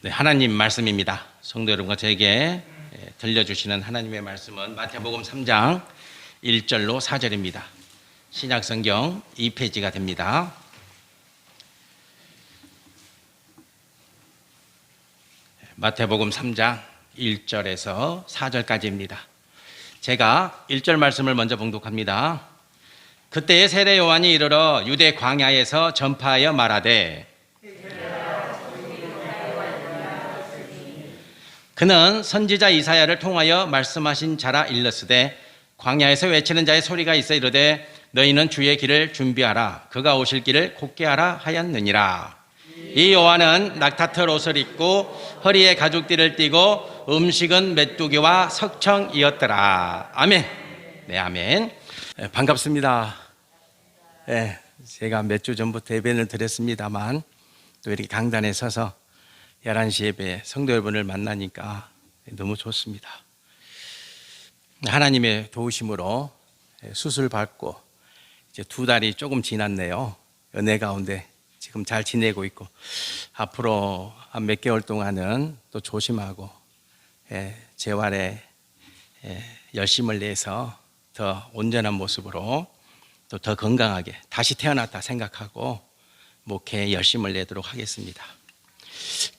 네, 하나님 말씀입니다. 성도 여러분과 저에게 들려주시는 하나님의 말씀은 마태복음 3장 1절로 4절입니다. 신약성경 2페이지가 됩니다. 마태복음 3장 1절에서 4절까지입니다. 제가 1절 말씀을 먼저 봉독합니다. 그때에 세례 요한이 이르러 유대 광야에서 전파하여 말하되 그는 선지자 이사야를 통하여 말씀하신 자라 일렀으되 광야에서 외치는 자의 소리가 있어 이르되 너희는 주의 길을 준비하라 그가 오실 길을 곧게 하라 하였느니라. 이 요한은 낙타털 옷을 입고 허리에 가죽띠를 띠고 음식은 메뚜기와 석청이었더라. 아멘. 네, 아멘. 반갑습니다. 네, 제가 몇 주 전부터 예배를 드렸습니다만 또 이렇게 강단에 서서 11시 예배 성도 여러분을 만나니까 너무 좋습니다. 하나님의 도우심으로 수술 받고 이제 2달이 조금 지났네요. 은혜 가운데 지금 잘 지내고 있고 앞으로 한 몇 개월 동안은 또 조심하고 재활에 열심을 내서 더 온전한 모습으로 또 더 건강하게 다시 태어났다 생각하고 목회에 열심을 내도록 하겠습니다.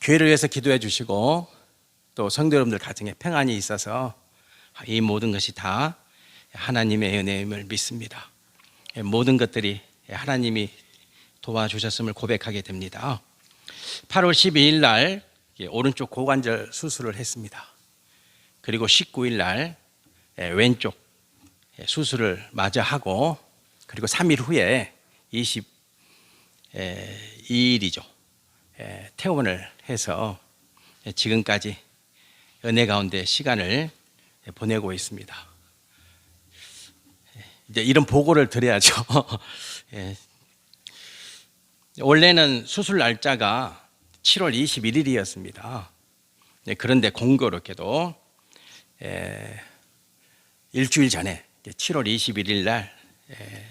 교회를 위해서 기도해 주시고 또 성도 여러분들 가정에 평안이 있어서 이 모든 것이 다 하나님의 은혜임을 믿습니다. 모든 것들이 하나님이 도와주셨음을 고백하게 됩니다. 8월 12일 날 오른쪽 고관절 수술을 했습니다. 그리고 19일 날 왼쪽 수술을 마저 하고 그리고 3일 후에 22일이죠. 퇴원을 해서 지금까지 은혜 가운데 시간을 보내고 있습니다. 이제 이런 보고를 드려야죠. 원래는 수술 날짜가 7월 21일이었습니다. 그런데 공교롭게도 일주일 전에 7월 21일 날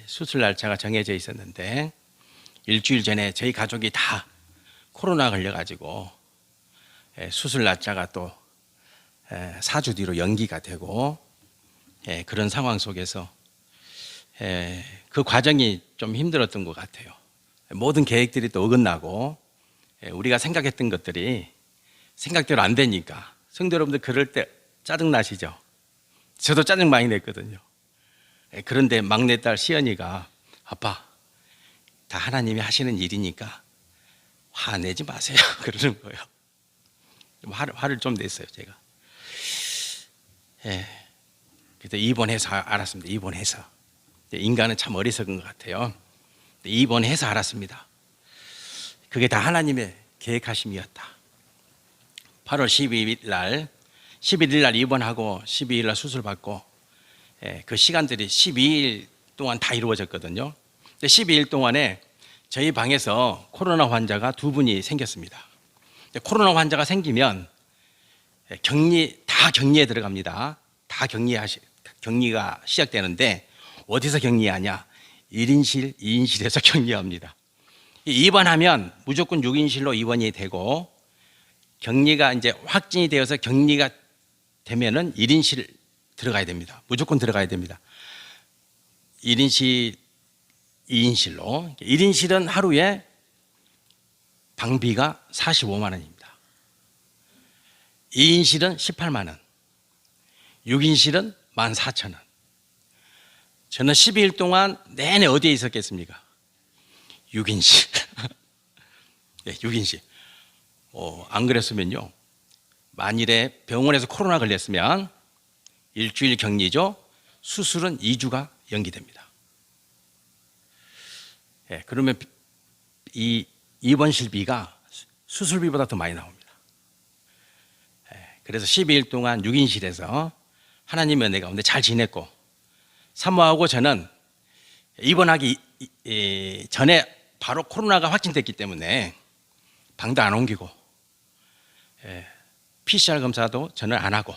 수술 날짜가 정해져 있었는데 일주일 전에 저희 가족이 다 코로나 걸려가지고 수술 날짜가 또 4주 뒤로 연기가 되고 그런 상황 속에서 그 과정이 좀 힘들었던 것 같아요. 모든 계획들이 또 어긋나고 우리가 생각했던 것들이 생각대로 안 되니까 성도 여러분들 그럴 때 짜증 나시죠? 저도 짜증 많이 냈거든요. 그런데 막내딸 시연이가 아빠 다 하나님이 하시는 일이니까 화내지 마세요 그러는 거예요. 화를 좀 냈어요 제가. 그때 입원해서 알았습니다. 입원해서 인간은 참 어리석은 것 같아요. 입원해서 알았습니다. 그게 다 하나님의 계획하심이었다. 8월 11일 날 입원하고 12일 날 수술 받고 그 시간들이 12일 동안 다 이루어졌거든요. 12일 동안에 저희 방에서 코로나 환자가 2분이 생겼습니다. 코로나 환자가 생기면 다 격리에 들어갑니다. 다 격리가 시작되는데 어디서 격리하냐? 1인실, 2인실에서 격리합니다. 입원하면 무조건 6인실로 입원이 되고 격리가 이제 확진이 되어서 격리가 되면은 1인실 들어가야 됩니다. 무조건 들어가야 됩니다. 1인실, 2인실로. 1인실은 하루에 방비가 45만 원입니다. 2인실은 18만 원. 6인실은 14,000원. 저는 12일 동안 내내 어디에 있었겠습니까? 6인실. 네, 6인실. 안 그랬으면요. 만일에 병원에서 코로나 걸렸으면 일주일 격리죠. 수술은 2주가 연기됩니다. 그러면 이 입원실비가 수술비보다 더 많이 나옵니다. 그래서 12일 동안 6인실에서 하나님의 은혜 가운데 잘 지냈고 사모하고 저는 입원하기 전에 바로 코로나가 확진됐기 때문에 방도 안 옮기고 PCR 검사도 저는 안 하고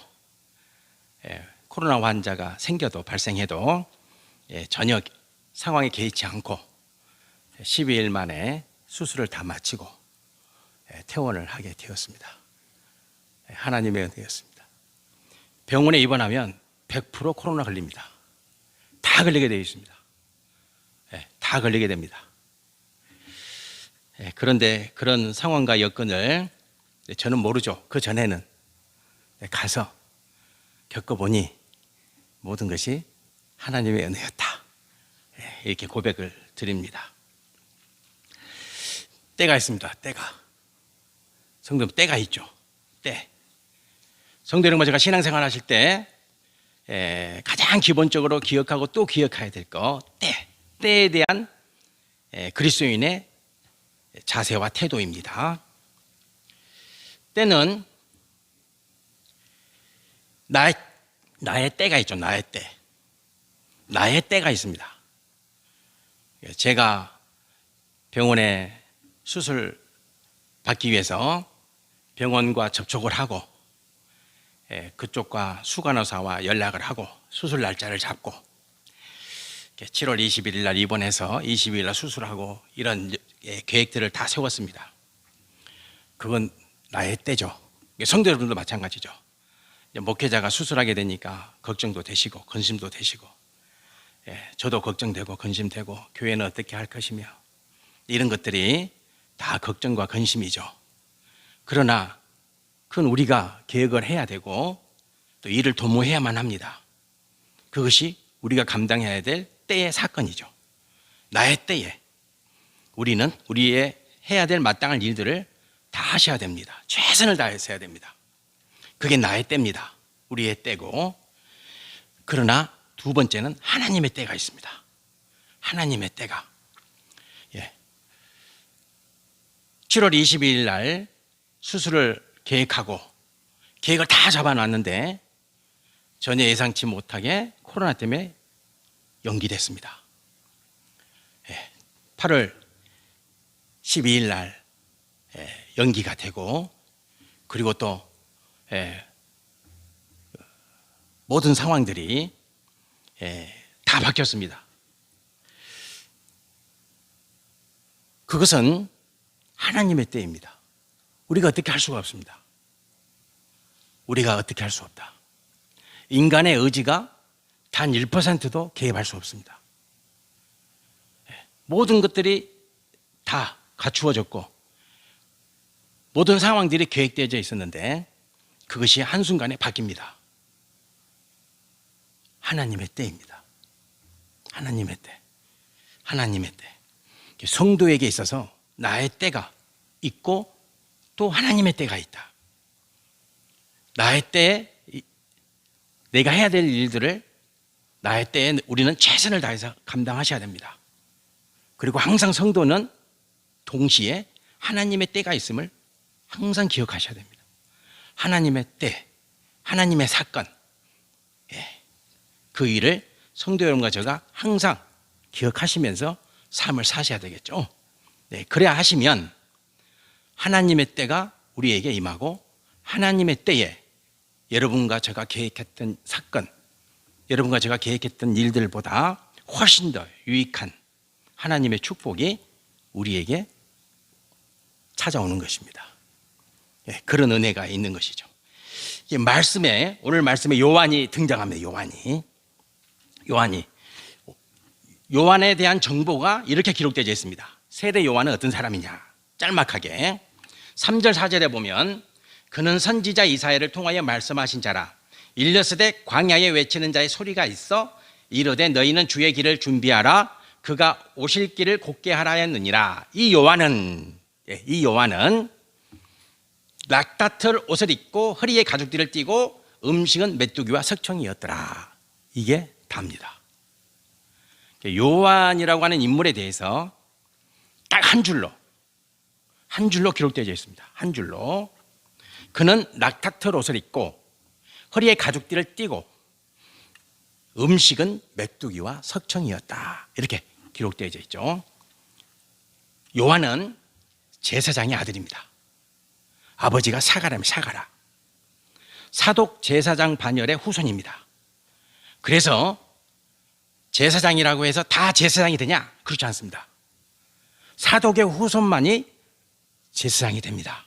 코로나 환자가 생겨도 발생해도 전혀 상황에 개의치 않고 12일 만에 수술을 다 마치고 퇴원을 하게 되었습니다. 하나님의 은혜였습니다. 병원에 입원하면 100% 코로나 걸립니다. 다 걸리게 되어 있습니다. 다 걸리게 됩니다. 그런데 그런 상황과 여건을 저는 모르죠. 그 전에는 가서 겪어보니 모든 것이 하나님의 은혜였다. 이렇게 고백을 드립니다. 때가 있습니다. 때가. 성도 여러분, 때가 있죠. 때. 성도 여러분, 제가 신앙생활 하실 때 가장 기본적으로 기억하고 또 기억해야 될 거, 때. 때에 대한 그리스도인의 자세와 태도입니다. 때는 나의 때가 있죠. 나의 때. 나의 때가 있습니다. 제가 병원에 수술 받기 위해서 병원과 접촉을 하고 그쪽과 수간호사와 연락을 하고 수술 날짜를 잡고 7월 21일 날 입원해서 22일 날 수술하고 이런 계획들을 다 세웠습니다. 그건 나의 때죠. 성도 여러분도 마찬가지죠. 목회자가 수술하게 되니까 걱정도 되시고 근심도 되시고 저도 걱정되고 근심되고 교회는 어떻게 할 것이며 이런 것들이 다 걱정과 근심이죠. 그러나 그건 우리가 계획을 해야 되고 또 일을 도모해야만 합니다. 그것이 우리가 감당해야 될 때의 사건이죠. 나의 때에 우리는 우리의 해야 될 마땅한 일들을 다 하셔야 됩니다. 최선을 다해서 해야 됩니다. 그게 나의 때입니다. 우리의 때고. 그러나 두 번째는 하나님의 때가 있습니다. 하나님의 때가. 7월 22일 날 수술을 계획하고 계획을 다 잡아놨는데 전혀 예상치 못하게 코로나 때문에 연기됐습니다. 8월 12일 날 연기가 되고 그리고 또 모든 상황들이 다 바뀌었습니다. 그것은 하나님의 때입니다. 우리가 어떻게 할 수가 없습니다. 우리가 어떻게 할 수 없다. 인간의 의지가 단 1%도 개입할 수 없습니다. 모든 것들이 다 갖추어졌고 모든 상황들이 계획되어져 있었는데 그것이 한순간에 바뀝니다. 하나님의 때입니다. 하나님의 때. 하나님의 때. 성도에게 있어서 나의 때가 있고 또 하나님의 때가 있다. 나의 때에 내가 해야 될 일들을 나의 때에 우리는 최선을 다해서 감당하셔야 됩니다. 그리고 항상 성도는 동시에 하나님의 때가 있음을 항상 기억하셔야 됩니다. 하나님의 때, 하나님의 사건, 그 일을 성도 여러분과 제가 항상 기억하시면서 삶을 사셔야 되겠죠. 그래야 하시면 하나님의 때가 우리에게 임하고 하나님의 때에 여러분과 제가 계획했던 사건, 여러분과 제가 계획했던 일들보다 훨씬 더 유익한 하나님의 축복이 우리에게 찾아오는 것입니다. 그런 은혜가 있는 것이죠. 오늘 말씀에 요한이 등장합니다. 요한에 대한 정보가 이렇게 기록되어 있습니다. 세례 요한은 어떤 사람이냐? 짤막하게 3절 4절에 보면 그는 선지자 이사야를 통하여 말씀하신 자라. 일러스되 광야에 외치는 자의 소리가 있어 이르되 너희는 주의 길을 준비하라. 그가 오실 길을 곧게 하라 했느니라. 이 요한은 낙타털 옷을 입고 허리에 가죽띠를 띠고 음식은 메뚜기와 석청이었더라. 이게 답니다. 요한이라고 하는 인물에 대해서 딱 한 줄로 기록되어 있습니다. 한 줄로. 그는 낙타털 옷을 입고 허리에 가죽띠를 띠고 음식은 메뚜기와 석청이었다. 이렇게 기록되어 있죠. 요한은 제사장의 아들입니다. 아버지가 사가라면 사가라. 사독 제사장 반열의 후손입니다. 그래서 제사장이라고 해서 다 제사장이 되냐? 그렇지 않습니다. 사독의 후손만이 제사장이 됩니다.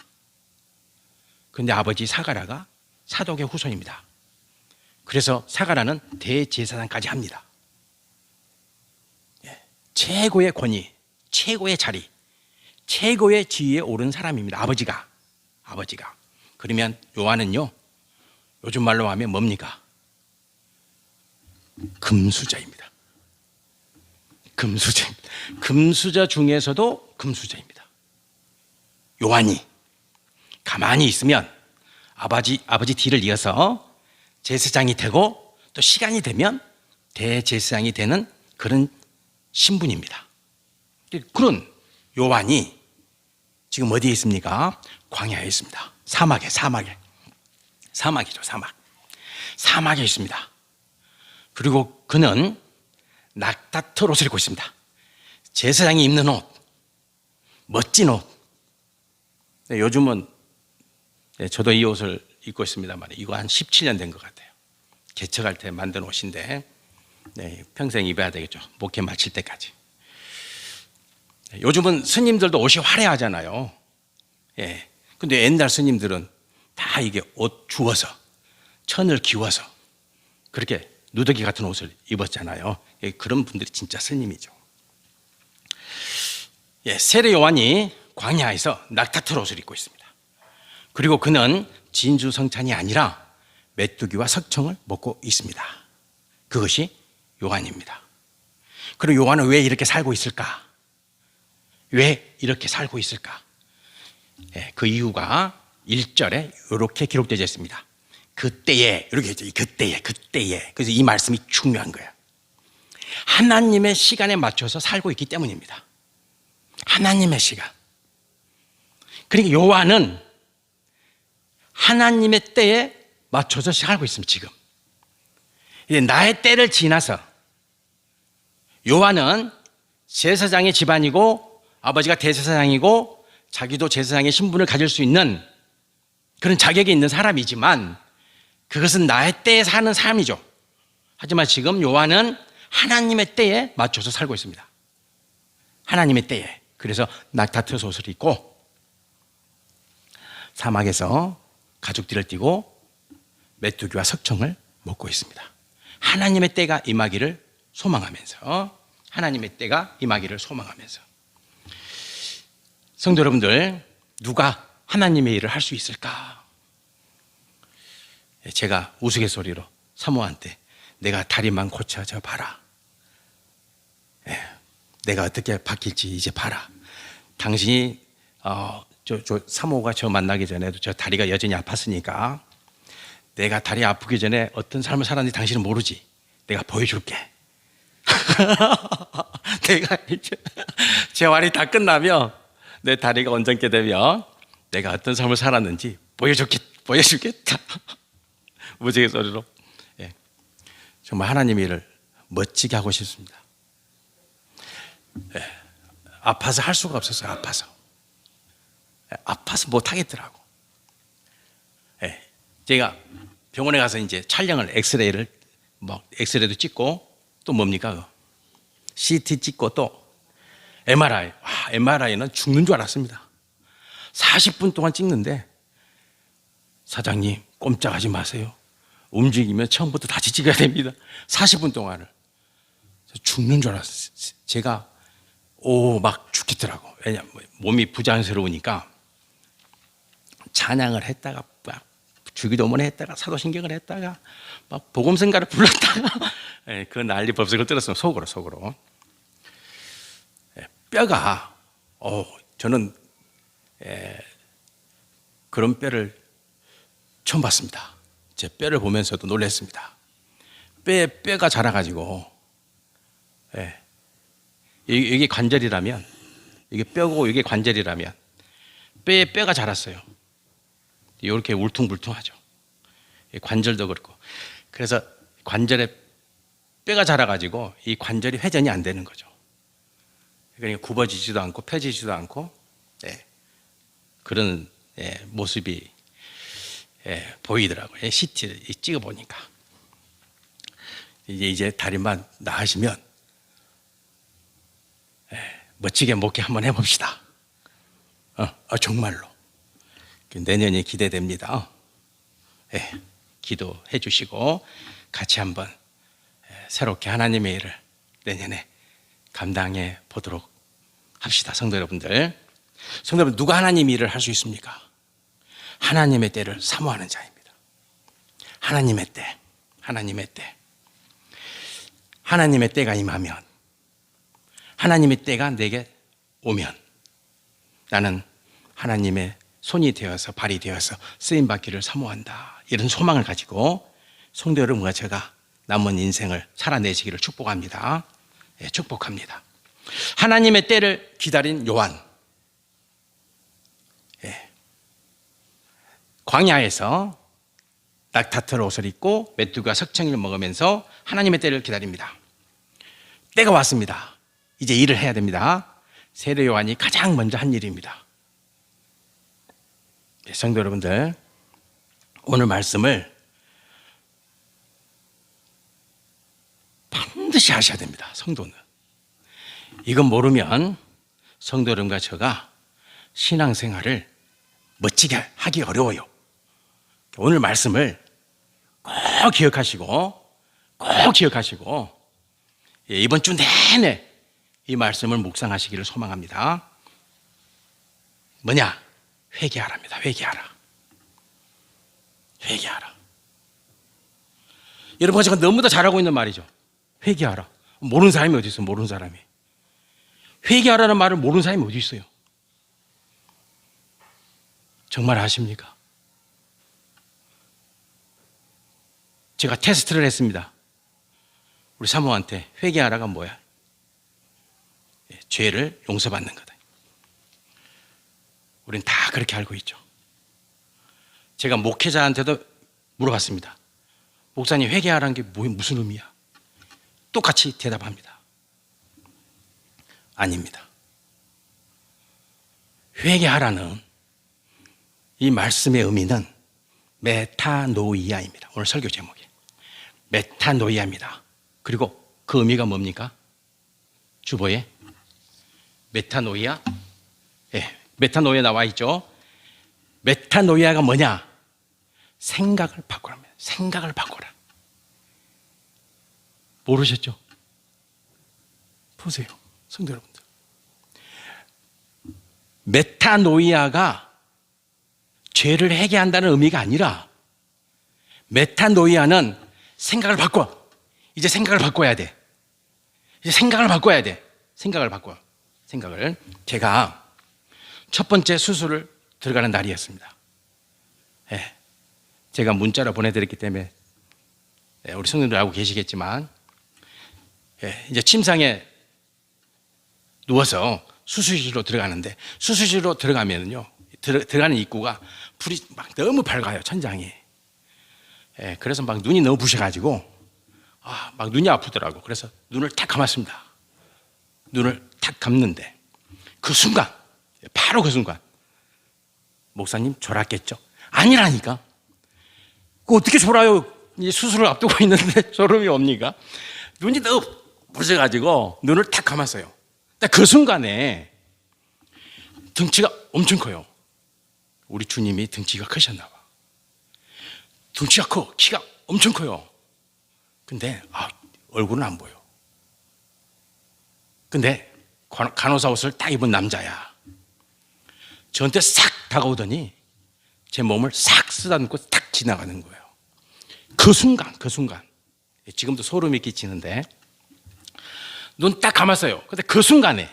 근데 아버지 사가라가 사독의 후손입니다. 그래서 사가라는 대제사장까지 합니다. 최고의 권위, 최고의 자리, 최고의 지위에 오른 사람입니다. 아버지가. 그러면 요한은요, 요즘 말로 하면 뭡니까? 금수저입니다. 금수저 중에서도 금수저입니다. 요한이 가만히 있으면 아버지 뒤를 이어서 제사장이 되고, 또 시간이 되면 대제사장이 되는 그런 신분입니다. 그런 요한이 지금 어디에 있습니까? 광야에 있습니다. 사막이죠. 사막에 있습니다. 그리고 그는 낙타털 옷을 입고 있습니다. 제사장이 입는 옷, 멋진 옷. 요즘은 저도 이 옷을 입고 있습니다만, 이거 한 17년 된 것 같아요. 개척할 때 만든 옷인데, 평생 입어야 되겠죠. 목회 마칠 때까지. 요즘은 스님들도 옷이 화려하잖아요. 근데 옛날 스님들은 다 이게 옷 주워서, 천을 기워서 그렇게 누더기 같은 옷을 입었잖아요. 그런 분들이 진짜 스님이죠. 세례 요한이 광야에서 낙타털 옷을 입고 있습니다. 그리고 그는 진주성찬이 아니라 메뚜기와 석청을 먹고 있습니다. 그것이 요한입니다. 그리고 요한은 왜 이렇게 살고 있을까? 그 이유가 1절에 이렇게 기록되어 있습니다. 그때에, 이렇게 했죠. 그때에. 그래서 이 말씀이 중요한 거예요. 하나님의 시간에 맞춰서 살고 있기 때문입니다. 하나님의 시간. 그러니까 요한은 하나님의 때에 맞춰서 살고 있습니다. 지금 이제 나의 때를 지나서, 요한은 제사장의 집안이고 아버지가 대제사장이고 자기도 제사장의 신분을 가질 수 있는 그런 자격이 있는 사람이지만, 그것은 나의 때에 사는 삶이죠. 하지만 지금 요한은 하나님의 때에 맞춰서 살고 있습니다. 하나님의 때에. 그래서 낙타털 옷을 입고 사막에서 가죽띠를 띠고 메뚜기와 석청을 먹고 있습니다. 하나님의 때가 임하기를 소망하면서, 성도 여러분들, 누가 하나님의 일을 할 수 있을까? 제가 우스갯소리로 사모한테 내가 다리만 고쳐져 봐라. 내가 어떻게 바뀔지 이제 봐라. 당신이 사모가 저 만나기 전에도 저 다리가 여전히 아팠으니까 내가 다리 아프기 전에 어떤 삶을 살았는지 당신은 모르지. 내가 보여줄게. 내가 이제 재활이 다 끝나면, 내 다리가 온전케 되면 내가 어떤 삶을 살았는지 보여주겠다. 무지개소리로. 정말 하나님의 일을 멋지게 하고 싶습니다. 아파서 할 수가 없었어요. 아파서 못 하겠더라고. 제가 병원에 가서 이제 촬영을, 엑스레이도 찍고, 또 뭡니까? CT 찍고, 또 MRI. MRI는 죽는 줄 알았습니다. 40분 동안 찍는데, 사장님 꼼짝하지 마세요. 움직이면 처음부터 다시 찍어야 됩니다. 40분 동안을. 죽는 줄 알았어요. 제가 막 죽겠더라고. 왜냐면 몸이 부자연스러우니까 찬양을 했다가 막 주기도문을 했다가 사도신경을 했다가 막 복음성가를 불렀다가 그 난리 법석을 들었으면 속으로 뼈가 저는 그런 뼈를 처음 봤습니다. 제 뼈를 보면서도 놀랐습니다. 뼈가 자라가지고, 이게 관절이라면, 이게 뼈고 이게 관절이라면 뼈에 뼈가 자랐어요. 이렇게 울퉁불퉁하죠. 관절도 그렇고. 그래서 관절에 뼈가 자라가지고 이 관절이 회전이 안 되는 거죠. 그러니까 굽어지지도 않고 펴지지도 않고, 그런 모습이 보이더라고요. CT를 찍어보니까. 이제 다리만 나으시면 멋지게 목회 한번 해봅시다. 정말로. 내년이 기대됩니다. 예, 기도해 주시고 같이 한번 새롭게 하나님의 일을 내년에 감당해 보도록 합시다. 성도 여러분들, 누가 하나님 일을 할 수 있습니까? 하나님의 때를 사모하는 자입니다. 하나님의 때, 하나님의 때. 하나님의 때가 임하면, 하나님의 때가 내게 오면 나는 하나님의 손이 되어서, 발이 되어서 쓰임받기를 사모한다. 이런 소망을 가지고 성도 여러분과 제가 남은 인생을 살아내시기를 축복합니다. 예, 축복합니다. 하나님의 때를 기다린 요한. 예. 광야에서 낙타털 옷을 입고 메뚜기가 석청이를 먹으면서 하나님의 때를 기다립니다. 때가 왔습니다. 이제 일을 해야 됩니다. 세례 요한이 가장 먼저 한 일입니다. 예, 성도 여러분들, 오늘 말씀을 반드시 하셔야 됩니다. 성도는. 이건 모르면 성도 여러분과 제가 신앙생활을 멋지게 하기 어려워요. 오늘 말씀을 꼭 기억하시고 예, 이번 주 내내 이 말씀을 묵상하시기를 소망합니다. 뭐냐? 회개하랍니다. 회개하라. 여러분, 제가 너무나 잘하고 있는 말이죠. 회개하라. 모르는 사람이 어디 있어요? 모르는 사람이. 회개하라는 말을 모르는 사람이 어디 있어요? 정말 아십니까? 제가 테스트를 했습니다. 우리 사모한테 회개하라가 뭐야? 예, 죄를 용서받는 거다. 우리는 다 그렇게 알고 있죠. 제가 목회자한테도 물어봤습니다. 목사님, 회개하라는 게 무슨 의미야? 똑같이 대답합니다. 아닙니다. 회개하라는 이 말씀의 의미는 메타노이아입니다. 오늘 설교 제목이 메타노이아입니다. 그리고 그 의미가 뭡니까? 주보에 메타노이아? 예, 메타노이아 나와 있죠. 메타노이아가 뭐냐? 생각을 바꾸라면 생각을 바꿔라. 모르셨죠? 보세요, 성도 여러분들. 메타노이아가 죄를 회개한다는 의미가 아니라 메타노이아는 생각을 바꿔. 이제 생각을 바꿔야 돼. 생각을 바꿔. 제가 첫 번째 수술을 들어가는 날이었습니다. 예, 제가 문자로 보내드렸기 때문에 우리 성도들 알고 계시겠지만, 예, 이제 침상에 누워서 수술실로 들어가는데, 수술실로 들어가면요, 들어가는 입구가 불이 막 너무 밝아요, 천장이. 예, 그래서 막 눈이 너무 부셔가지고 막 눈이 아프더라고. 그래서 눈을 탁 감았습니다. 눈을 탁 감는데 그 순간, 바로 그 순간, 목사님 졸았겠죠? 아니라니까. 그 어떻게 졸아요? 이 수술을 앞두고 있는데 졸음이 옵니까? 눈이 너무 부셔가지고 눈을 탁 감았어요. 그 순간에 등치가 엄청 커요. 우리 주님이 등치가 크셨나 봐. 등치가 커, 키가 엄청 커요. 근데 얼굴은 안 보여. 근데 간호사 옷을 딱 입은 남자야. 저한테 싹 다가오더니 제 몸을 싹 쓰다듬고 탁 지나가는 거예요. 그 순간 지금도 소름이 끼치는데, 눈 딱 감았어요. 근데 그 순간에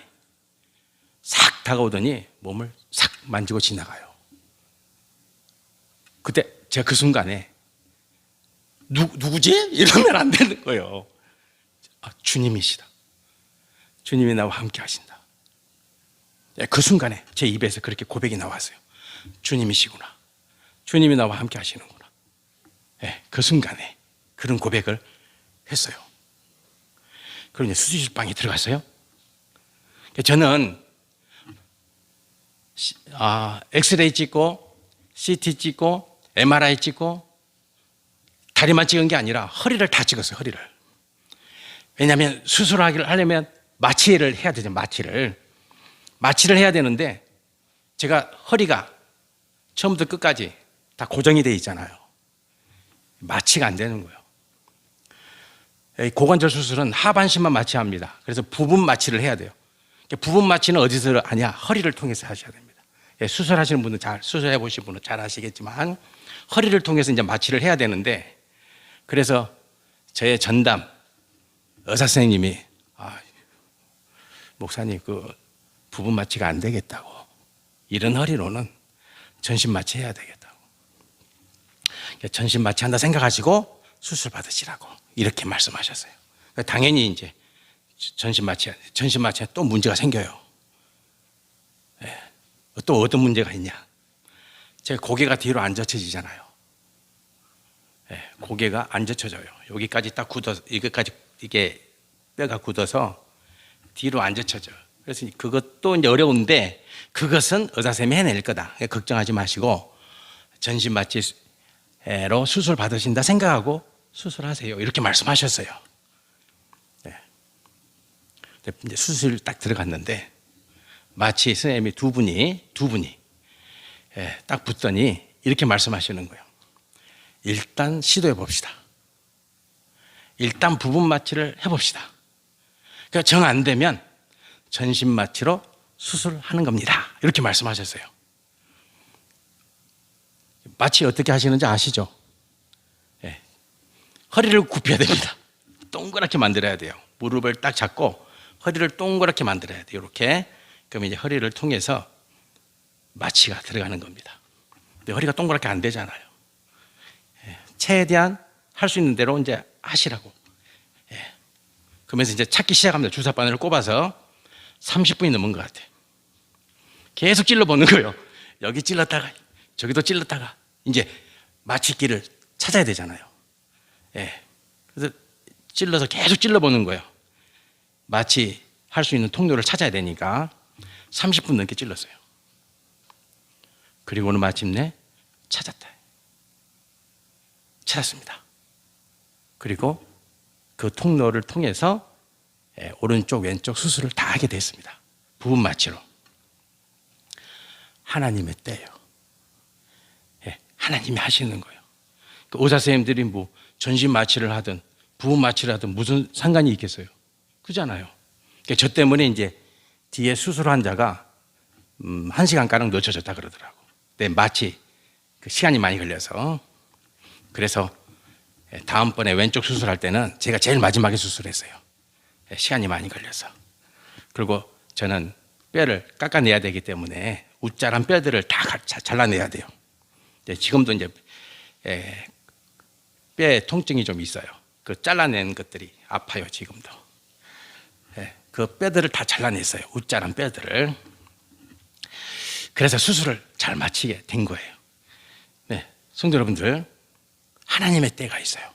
싹 다가오더니 몸을 싹 만지고 지나가요. 그때 제가 그 순간에 누구지? 이러면 안 되는 거예요. 주님이시다. 주님이 나와 함께 하신다. 그 순간에 제 입에서 그렇게 고백이 나왔어요. 주님이시구나. 주님이 나와 함께 하시는구나. 네, 그 순간에 그런 고백을 했어요. 그럼 이제 수술실 방에 들어갔어요. 저는 엑스레이 찍고 CT 찍고 MRI 찍고 다리만 찍은 게 아니라 허리를 다 찍었어요. 허리를. 왜냐하면 수술하기를 하려면 마취를 해야 되죠. 마취를 해야 되는데 제가 허리가 처음부터 끝까지 다 고정이 돼 있잖아요. 마취가 안 되는 거예요. 고관절 수술은 하반신만 마취합니다. 그래서 부분 마취를 해야 돼요. 부분 마취는 어디서 하냐? 허리를 통해서 하셔야 됩니다. 수술하시는 분은 수술해 보신 분은 잘 아시겠지만 허리를 통해서 이제 마취를 해야 되는데, 그래서 저의 전담 의사 선생님이 목사님 그 부분 마취가 안 되겠다고, 이런 허리로는 전신 마취해야 되겠다고, 전신 마취한다 생각하시고 수술 받으시라고 이렇게 말씀하셨어요. 당연히 이제 전신 마취에 또 문제가 생겨요. 또 어떤 문제가 있냐? 제 고개가 뒤로 안 젖혀지잖아요. 고개가 안 젖혀져요. 여기까지 딱 굳어서, 이게 뼈가 굳어서 뒤로 안 젖혀져요. 그래서 그것도 이제 어려운데, 그것은 의사쌤이 해낼 거다. 걱정하지 마시고 전신 마취로 수술 받으신다 생각하고 수술하세요. 이렇게 말씀하셨어요. 이제 수술 딱 들어갔는데 마취 선생님이 두 분이 딱 붙더니 이렇게 말씀하시는 거예요. 일단 시도해 봅시다. 일단 부분 마취를 해봅시다. 그러니까 정 안 되면 전신 마취로 수술하는 겁니다. 이렇게 말씀하셨어요. 마취 어떻게 하시는지 아시죠? 허리를 굽혀야 됩니다. 동그랗게 만들어야 돼요. 무릎을 딱 잡고 허리를 동그랗게 만들어야 돼요. 이렇게. 그럼 이제 허리를 통해서 마취가 들어가는 겁니다. 근데 허리가 동그랗게 안 되잖아요. 최대한 할 수 있는 대로 이제 하시라고. 그러면서 이제 찾기 시작합니다. 주사 바늘을 꼽아서 30분이 넘은 것 같아요. 계속 찔러보는 거예요. 여기 찔렀다가 저기도 찔렀다가 이제 마취기를 찾아야 되잖아요. 그래서 찔러서 계속 찔러보는 거예요. 마취 할 수 있는 통로를 찾아야 되니까 30분 넘게 찔렀어요. 그리고는 마침내 찾았습니다. 그리고 그 통로를 통해서 오른쪽 왼쪽 수술을 다 하게 됐습니다. 부분 마취로. 하나님의 때예요. 하나님이 하시는 거예요. 그 의사 선생님들이 뭐 전신 마취를 하든 부분 마취를 하든 무슨 상관이 있겠어요? 그잖아요. 저 때문에 이제 뒤에 수술 환자가 1시간가량 늦춰졌다 그러더라고. 근데 마취 그 시간이 많이 걸려서. 그래서 다음번에 왼쪽 수술할 때는 제가 제일 마지막에 수술했어요. 시간이 많이 걸려서. 그리고 저는 뼈를 깎아내야 되기 때문에 웃자란 뼈들을 다 잘라내야 돼요. 지금도 이제 뼈에 통증이 좀 있어요. 그 잘라낸 것들이 아파요, 지금도. 그 뼈들을 다 잘라냈어요. 웃자란 뼈들을. 그래서 수술을 잘 마치게 된 거예요. 성도 여러분들, 하나님의 때가 있어요.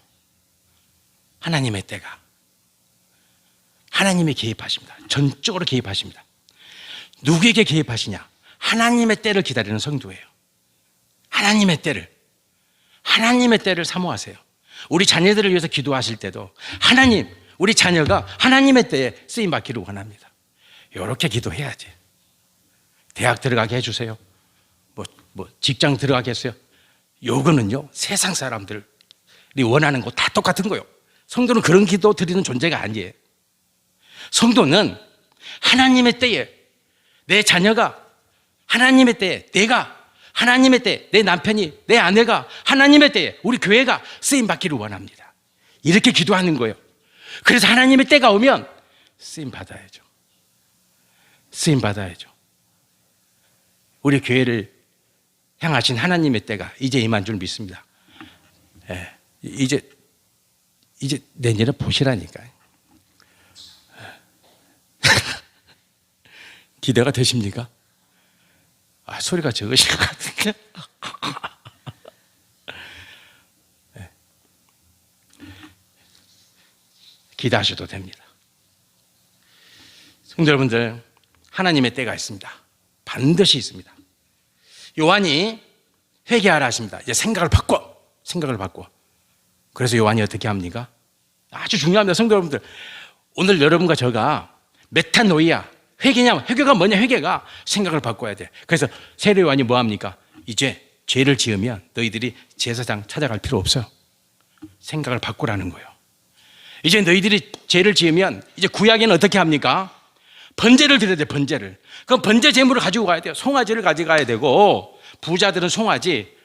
하나님의 때가. 하나님이 개입하십니다. 전적으로 개입하십니다. 누구에게 개입하시냐? 하나님의 때를 기다리는 성도예요. 하나님의 때를 사모하세요. 우리 자녀들을 위해서 기도하실 때도 하나님, 우리 자녀가 하나님의 때에 쓰임 받기를 원합니다. 이렇게 기도해야지. 대학 들어가게 해주세요. 뭐 직장 들어가게 했어요. 요거는요, 세상 사람들이 원하는 거 다 똑같은 거예요. 성도는 그런 기도 드리는 존재가 아니에요. 성도는 하나님의 때에 내 자녀가 하나님의 때에, 내가 하나님의 때에, 내 남편이, 내 아내가 하나님의 때에, 우리 교회가 쓰임 받기를 원합니다. 이렇게 기도하는 거예요. 그래서 하나님의 때가 오면 쓰임 받아야죠. 쓰임 받아야죠. 우리 교회를 향하신 하나님의 때가 이제 임한 줄 믿습니다. 이제 내년에 보시라니까요. 기대가 되십니까? 소리가 적으실 것 같은데. 기대하셔도 됩니다. 성도 여러분들, 하나님의 때가 있습니다. 반드시 있습니다. 요한이 회개하라 하십니다. 이제 생각을 바꿔. 그래서 요한이 어떻게 합니까? 아주 중요합니다. 성도 여러분들, 오늘 여러분과 저가 메타노이아, 회개가 뭐냐? 회개가 생각을 바꿔야 돼. 그래서 세례 요한이 뭐 합니까? 이제 죄를 지으면 너희들이 제사장 찾아갈 필요 없어요. 생각을 바꾸라는 거예요. 이제 너희들이 죄를 지으면 이제 구약에는 어떻게 합니까? 번제를 드려야 돼, 번제를. 그럼 번제 제물을 가지고 가야 돼요. 송아지를 가져가야 되고, 부자들은 송아지,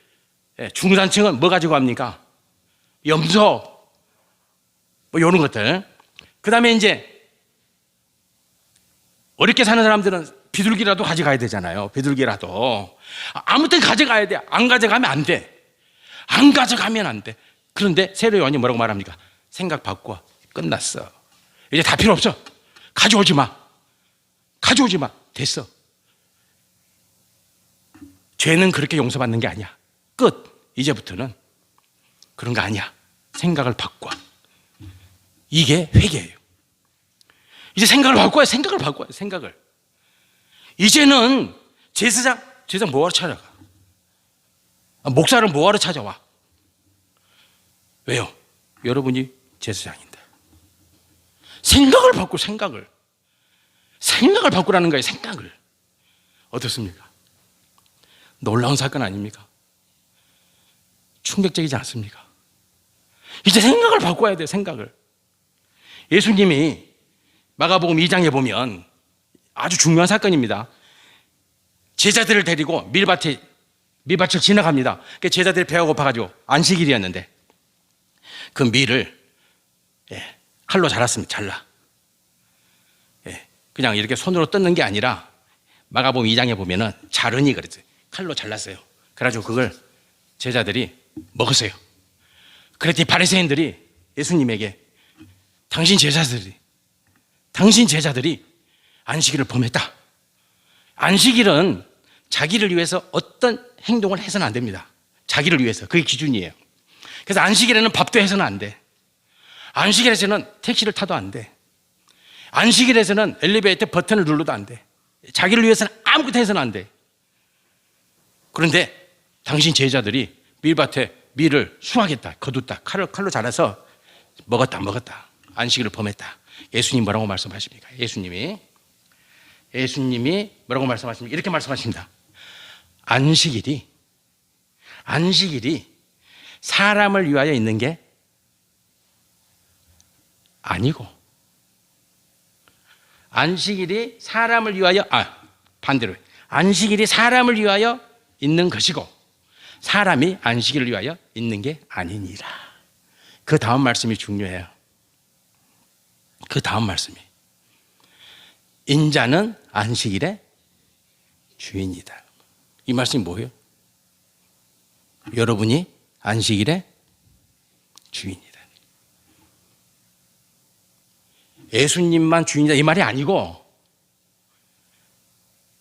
중산층은 뭐 가지고 갑니까? 염소, 뭐 이런 것들. 그 다음에 이제 어렵게 사는 사람들은 비둘기라도 가져가야 되잖아요. 비둘기라도. 아무튼 가져가야 돼. 안 가져가면 안 돼. 안 가져가면 안 돼. 그런데 세례 요한이 뭐라고 말합니까? 생각 바꿔. 끝났어. 이제 다 필요 없어. 가져오지 마. 가져오지 마. 됐어. 죄는 그렇게 용서받는 게 아니야. 끝. 이제부터는 그런 거 아니야. 생각을 바꿔. 이게 회개예요. 이제 생각을 바꿔야 생각을 바꿔야 생각을. 이제는 제사장 뭐하러 찾아가? 목사를 뭐하러 찾아와? 왜요? 여러분이 제사장인데. 생각을 바꿔, 생각을. 생각을 바꾸라는 거예요, 생각을. 어떻습니까? 놀라운 사건 아닙니까? 충격적이지 않습니까? 이제 생각을 바꿔야 돼요, 생각을. 예수님이 마가복음 2장에 보면 아주 중요한 사건입니다. 제자들을 데리고 밀밭을 지나갑니다. 제자들이 배가 고파가지고 안식일이었는데 그 밀을 칼로 잘랐습니다. 잘라. 그냥 이렇게 손으로 뜯는 게 아니라 마가복음 2장에 보면은 자르니 그랬어요. 칼로 잘랐어요. 그래가지고 그걸 제자들이 먹었어요. 그랬더니 바리새인들이 예수님에게 당신 제자들이 안식일을 범했다. 안식일은 자기를 위해서 어떤 행동을 해서는 안 됩니다. 자기를 위해서. 그게 기준이에요. 그래서 안식일에는 밥도 해서는 안 돼. 안식일에서는 택시를 타도 안 돼. 안식일에서는 엘리베이터 버튼을 눌러도 안 돼. 자기를 위해서는 아무것도 해서는 안 돼. 그런데 당신 제자들이 밀밭에 밀을 수확했다. 거뒀다. 칼로 잘라서 먹었다. 안식일을 범했다. 예수님 뭐라고 말씀하십니까? 예수님이 뭐라고 말씀하십니까? 이렇게 말씀하십니다. 안식일이 사람을 위하여 있는 게 아니고, 안식일이 사람을 위하여, 반대로, 안식일이 사람을 위하여 있는 것이고, 사람이 안식일을 위하여 있는 게 아니니라. 그 다음 말씀이 중요해요. 그 다음 말씀이. 인자는 안식일의 주인이다. 이 말씀이 뭐예요? 여러분이 안식일의 주인이다. 예수님만 주인이다 이 말이 아니고,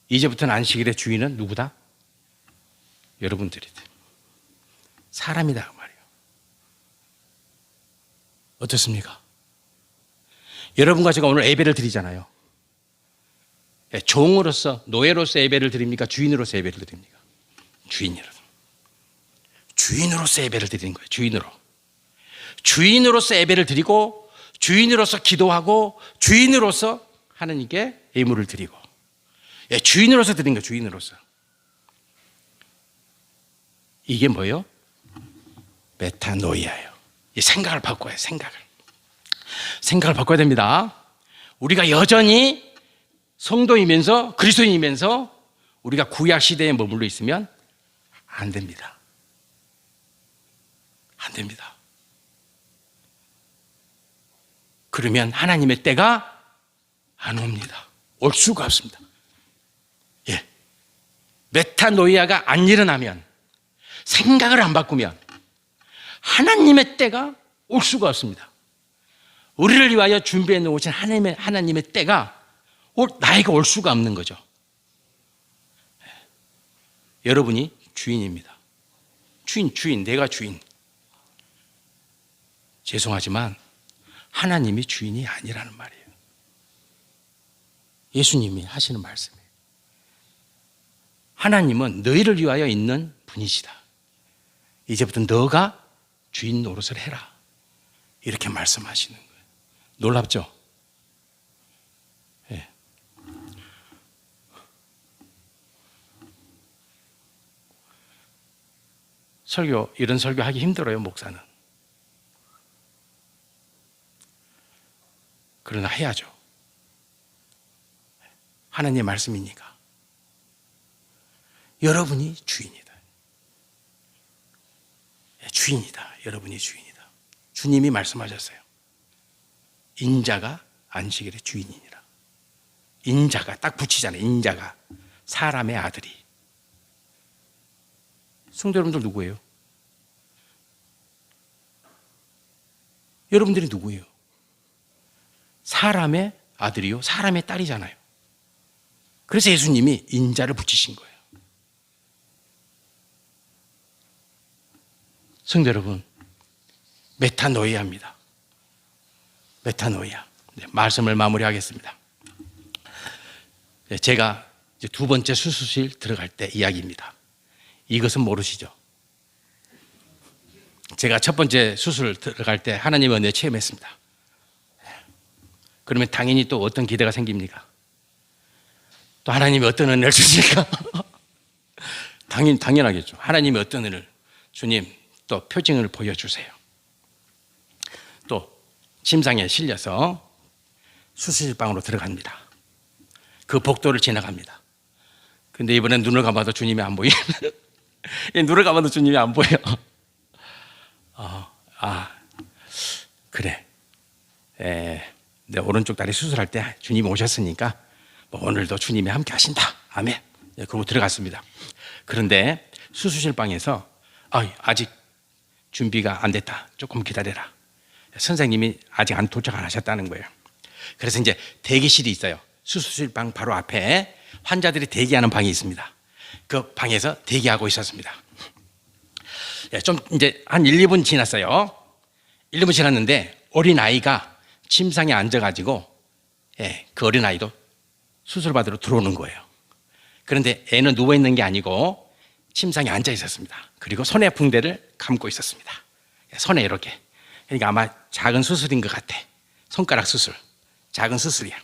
이제부터는 안식일의 주인은 누구다? 여러분들이다. 사람이다 그 말이에요. 어떻습니까? 여러분과 제가 오늘 예배를 드리잖아요. 종으로서, 노예로서 예배를 드립니까? 주인으로서 예배를 드립니까? 주인으로서 예배를 드리는 거예요. 주인으로서 예배를 드리고, 주인으로서 기도하고, 주인으로서 하나님께 예물을 드리고, 주인으로서 드리는 거예요. 주인으로서. 이게 뭐예요? 메타노이아예요. 이 생각을 바꿔야 해요. 생각을 바꿔야 됩니다. 우리가 여전히 성도이면서 그리스도인이면서 우리가 구약 시대에 머물러 있으면 안 됩니다. 안 됩니다. 그러면 하나님의 때가 안 옵니다. 올 수가 없습니다. 메타노이아가 안 일어나면, 생각을 안 바꾸면 하나님의 때가 올 수가 없습니다. 우리를 위하여 준비해 놓으신 하나님의 때가 나에게 올 수가 없는 거죠. 여러분이 주인입니다. 주인, 내가 주인. 죄송하지만 하나님이 주인이 아니라는 말이에요. 예수님이 하시는 말씀이에요. 하나님은 너희를 위하여 있는 분이시다. 이제부터 너가 주인 노릇을 해라. 이렇게 말씀하시는 거예요. 놀랍죠? 예. 이런 설교 하기 힘들어요, 목사는. 그러나 해야죠. 하나님의 말씀이니까. 여러분이 주인이다. 주인이다. 여러분이 주인이다. 주님이 말씀하셨어요. 인자가 안식일의 주인이니라. 인자가 딱 붙이잖아요. 인자가 사람의 아들이. 성도 여러분들 누구예요? 여러분들이 누구예요? 사람의 아들이요, 사람의 딸이잖아요. 그래서 예수님이 인자를 붙이신 거예요. 성도 여러분, 메타노이아입니다. 메타노이아. 네, 말씀을 마무리하겠습니다. 네, 제가 이제 두 번째 수술실 들어갈 때 이야기입니다. 이것은 모르시죠? 제가 첫 번째 수술 들어갈 때 하나님의 은혜 체험했습니다. 그러면 당연히 또 어떤 기대가 생깁니까? 또 하나님이 어떤 은혜를 주실까? 당연하겠죠. 하나님이 어떤 은혜를, 주님 또 표징을 보여주세요. 또 침상에 실려서 수술방으로 들어갑니다. 그 복도를 지나갑니다. 근데 이번엔 눈을 감아도 주님이 안 보이네. 눈을 감아도 주님이 안 보여. 그래. 내 오른쪽 다리 수술할 때 주님이 오셨으니까 뭐 오늘도 주님이 함께 하신다. 아멘. 그러고 들어갔습니다. 그런데 수술실 방에서 아직 준비가 안 됐다. 조금 기다려라. 선생님이 아직 안 도착 안 하셨다는 거예요. 그래서 이제 대기실이 있어요. 수술실 방 바로 앞에 환자들이 대기하는 방이 있습니다. 그 방에서 대기하고 있었습니다. 좀 이제 한 1, 2분 지났어요. 1, 2분 지났는데 어린아이가 침상에 앉아가지고 그 어린아이도 수술 받으러 들어오는 거예요. 그런데 애는 누워있는 게 아니고 침상에 앉아 있었습니다. 그리고 손에 붕대를 감고 있었습니다. 손에 이렇게. 그러니까 아마 작은 수술인 것 같아. 손가락 수술. 작은 수술이야.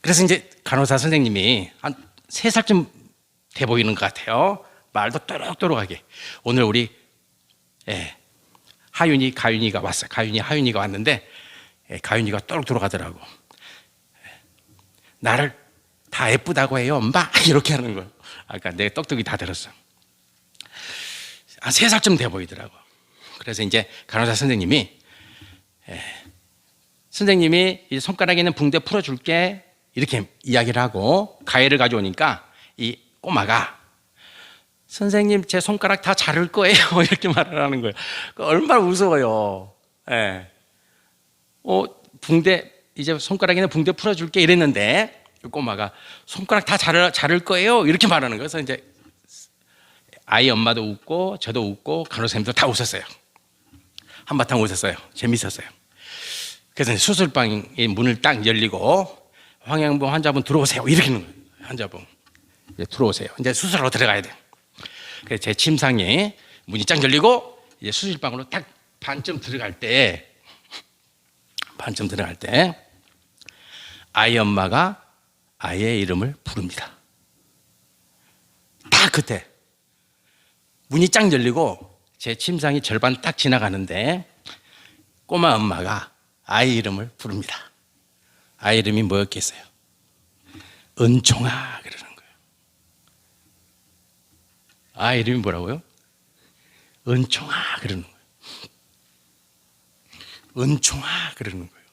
그래서 이제 간호사 선생님이 한 3살쯤 돼 보이는 것 같아요. 말도 또록또록하게. 오늘 우리 가윤이가 왔어요. 하윤이가 왔는데 가윤이가 또록또록 하더라고. 나를 다 예쁘다고 해요, 엄마. 이렇게 하는 거예요. 아까 내 똑똑이 다 들었어. 한 3살쯤 돼 보이더라고. 그래서 이제 간호사 선생님이 이제 손가락에 있는 붕대 풀어줄게. 이렇게 이야기를 하고 가위를 가져오니까 이 꼬마가 선생님 제 손가락 다 자를 거예요. 이렇게 말을 하는 거예요. 얼마나 무서워요. 이제 손가락에 있는 붕대 풀어줄게 이랬는데 그 꼬마가 손가락 다 자를 거예요. 이렇게 말하는 거예요. 그래서 이제 아이 엄마도 웃고 저도 웃고 간호사님도 다 웃었어요. 한바탕 웃었어요. 재밌었어요. 그래서 수술방의 문을 딱 열리고 황양봉 환자분 들어오세요. 이렇게 하는 거예요. 환자분 이제 들어오세요. 이제 수술하러 들어가야 돼요. 그래서 제 침상에 문이 쫙 열리고 이제 수술방으로 딱 반쯤 들어갈 때 아이 엄마가 아이의 이름을 부릅니다. 딱 그때 문이 쫙 열리고 제 침상이 절반 딱 지나가는데 꼬마 엄마가 아이 이름을 부릅니다. 아이 이름이 뭐였겠어요? 은총아 그러는 거예요. 아이 이름이 뭐라고요? 은총아 그러는 거예요. 은총아 그러는 거예요.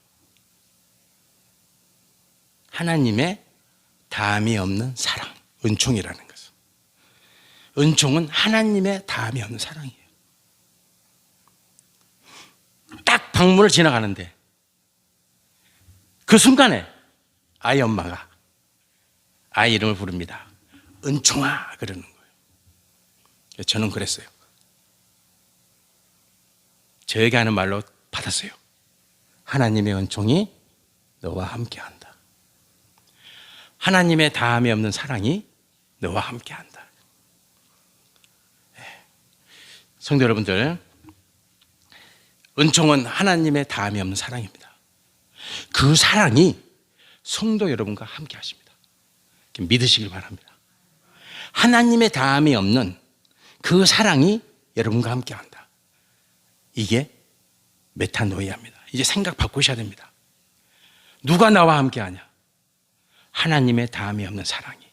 하나님의 다함이 없는 사랑, 은총이라는 것은. 은총은 하나님의 다함이 없는 사랑이에요. 딱 방문을 지나가는데 그 순간에 아이 엄마가 아이 이름을 부릅니다. 은총아 그러는 거예요. 저는 그랬어요. 저에게 하는 말로 받았어요. 하나님의 은총이 너와 함께한다. 하나님의 다함이 없는 사랑이 너와 함께한다. 성도 여러분들, 은총은 하나님의 다함이 없는 사랑입니다. 그 사랑이 성도 여러분과 함께 하십니다. 믿으시길 바랍니다. 하나님의 다함이 없는 그 사랑이 여러분과 함께한다. 이게 메타노이아입니다. 이제 생각 바꾸셔야 됩니다. 누가 나와 함께하냐? 하나님의 다함이 없는 사랑이,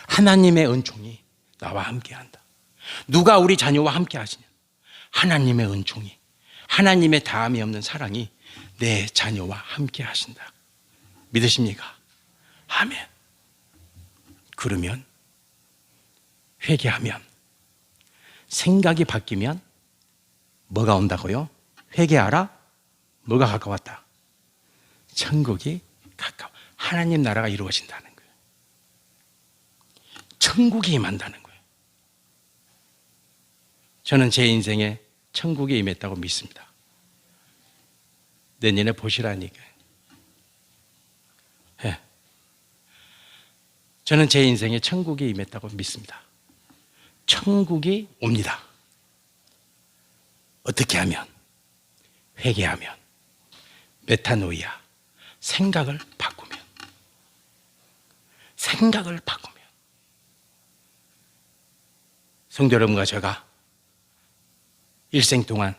하나님의 은총이 나와 함께한다. 누가 우리 자녀와 함께하시냐? 하나님의 은총이, 하나님의 다함이 없는 사랑이 내 자녀와 함께하신다. 믿으십니까? 아멘. 그러면 회개하면, 생각이 바뀌면 뭐가 온다고요? 회개하라. 뭐가 가까웠다? 천국이 가까워. 하나님 나라가 이루어진다는 거예요. 천국이 임한다는 거예요. 저는 제 인생에 천국이 임했다고 믿습니다. 내년에 보시라니까요. 네. 저는 제 인생에 천국이 임했다고 믿습니다. 천국이 옵니다. 어떻게 하면? 회개하면, 메타노이아, 생각을 바꾸면, 생각을 바꾸면. 성도 여러분과 제가 일생 동안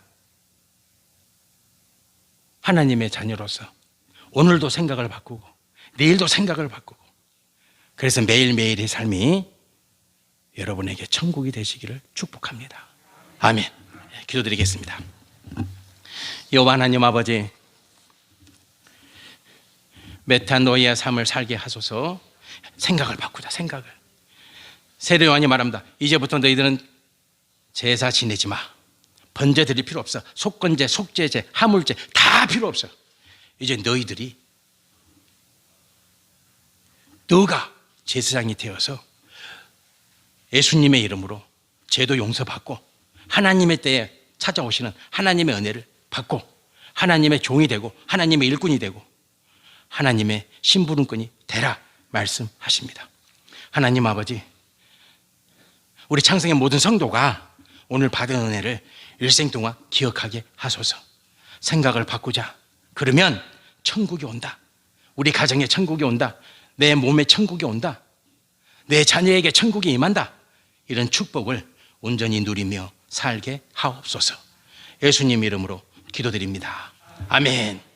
하나님의 자녀로서 오늘도 생각을 바꾸고 내일도 생각을 바꾸고, 그래서 매일매일의 삶이 여러분에게 천국이 되시기를 축복합니다. 아멘. 기도드리겠습니다. 여호와 하나님 아버지, 메타노이아 삶을 살게 하소서. 생각을 바꾸자. 생각을. 세례 요한이 말합니다. 이제부터 너희들은 제사 지내지 마. 번제 드릴 필요 없어. 속건제, 속죄제, 하물제 다 필요 없어. 이제 너가 제사장이 되어서 예수님의 이름으로 죄도 용서받고 하나님의 때에 찾아오시는 하나님의 은혜를 받고 하나님의 종이 되고 하나님의 일꾼이 되고 하나님의 심부름꾼이 되라 말씀하십니다. 하나님 아버지, 우리 창성의 모든 성도가 오늘 받은 은혜를 일생 동안 기억하게 하소서. 생각을 바꾸자. 그러면 천국이 온다. 우리 가정에 천국이 온다. 내 몸에 천국이 온다. 내 자녀에게 천국이 임한다. 이런 축복을 온전히 누리며 살게 하옵소서. 예수님 이름으로 기도드립니다. 아멘.